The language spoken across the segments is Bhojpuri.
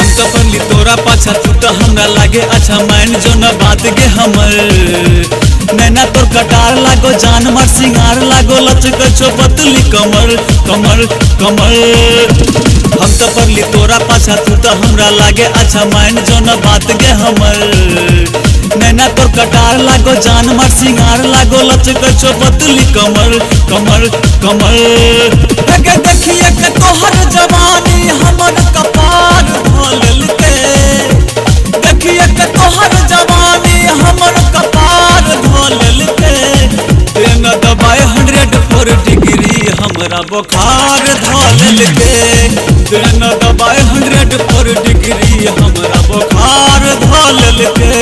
पाछा तू तो हमरा लागे अच्छा मान जो न बात गे हमर नैना तोर कटार लागो जान मार सिंगार लागो लचक छो पतली कमर कमर कमर हम तो पगली तोरा पाछा तू तो हमरा लागे अच्छा मान जो न बात गे हमर नैना तोर कटार लागो जान मार सिंगार लागो लचक छो पतली कमर कमर कमर लगे देखिए के तोहर जवानी हमर कपार धोलल के देखिए के तोहर जवानी हमर कपार धोलल के तेन दबाए 104 डिग्री हमरा बुखार धोलल के तेन दबाए 104 डिग्री हमरा बुखार धोलल के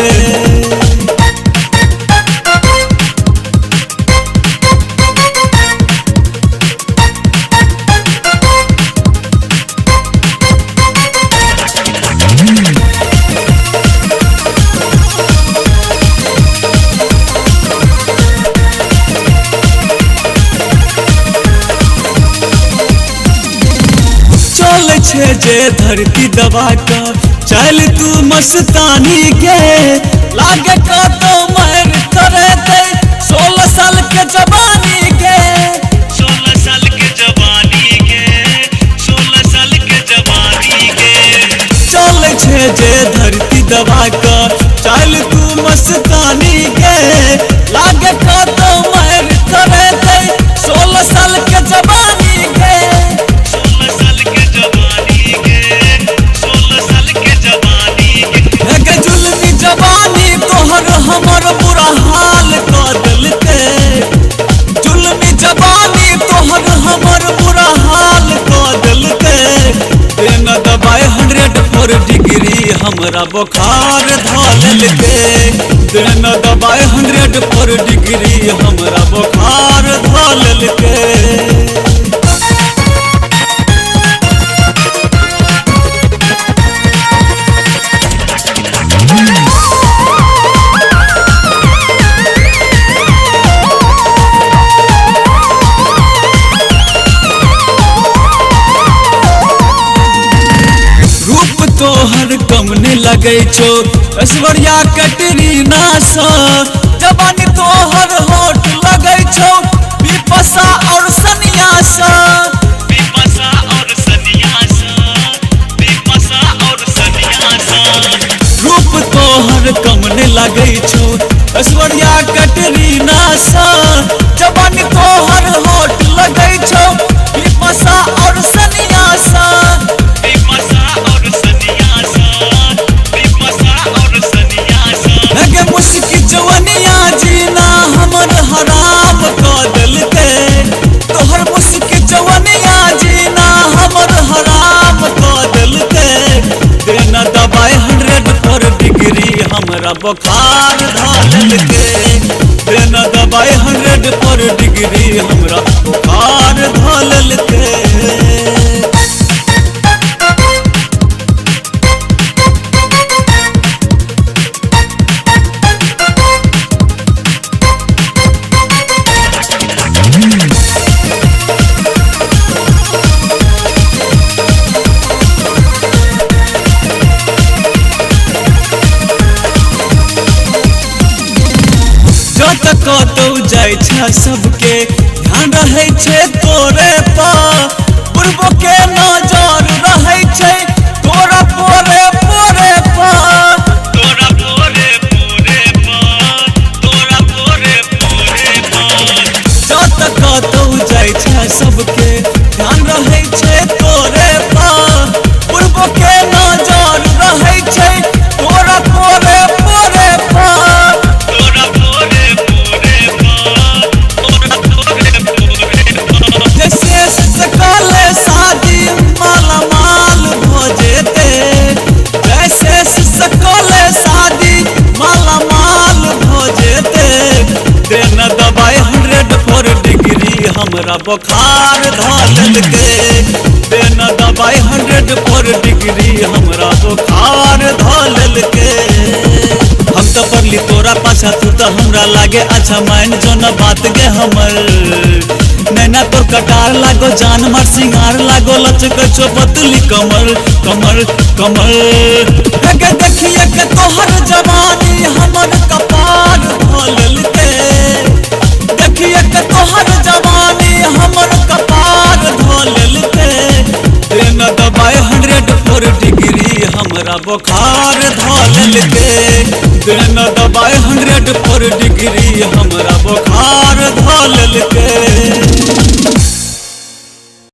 छे जे धरती दबा कर चल तू मस्तानी के लागे का तो मर करे दे 16 साल के जवानी के 16 साल के जवानी के 16 साल के जवानी के चल छे जे धरती दबा कर चल तू मस्तानी के लागे का तो मर करे दे 16 साल के जवानी के हमर बुरा हाल कर दिल के जुल्मी जवानी तोहर हमर बुरा हाल कर दिल के तेन दबाए 104 डिग्री हमरा बुखार धोलल के तेन दबाए 104 डिग्री हमरा बुखार धोलल के तोहर कमने लगे छो ऐश्वर्या कैटरीना सा जवानी तोहर होठ लगे छो विपसा और सनिया सा विपसा और सनिया सा विपसा और सनिया सा रूप तोहर कमने लगे छो ऐश्वर्या कैटरीना सा जवानी तोहर होठ लगे छो विपसा और सनिया सा मुश्किल जवनिया जीना हमर हराम कर दिल के तोहर मुश्किल जवनिया जीना हमर हराम कर दिल के तेन दबाए 104 डिग्री हमरा बुखार धोलल के तेन दबाए 104 डिग्री हमरा बुखार धोलल के कतौ जाय छ सबके ध्यान रहे छे तोरे पर पूर्व के नजर रहे छे तोरा पोरे पोरे पर तोरा पोरे पोरे पर तोरा पोरे पोरे पर जत कतौ जाय छ सबके ध्यान रहे छे तोरे पर पूर्व के नजर रहे छे तोरा पोरे पोरे पर तोरा पोरे शादी माला माल हो जेते जैसे सकले शादी माला माल हमरा बुखार धल के देना दबाई 100 डिग्री हमरा बुखार धल के हम तो पढ़ली तोरा पाछा तू तो हमरा लागे अच्छा मान जो न बात गे हमर नैना तोर कटार लागो जान मार सिंगार लागो लचक छो पतली कमर कमर कमर के देखिए के तोहर जवानी हमर कपार धोलल के देखिए के तोहर जवानी हमर कपार धोलल के देना दबाई 104 डिग्री हमरा बुखार धोलल के देना दबाई 104 डिग्री हमरा बुखार धोलल के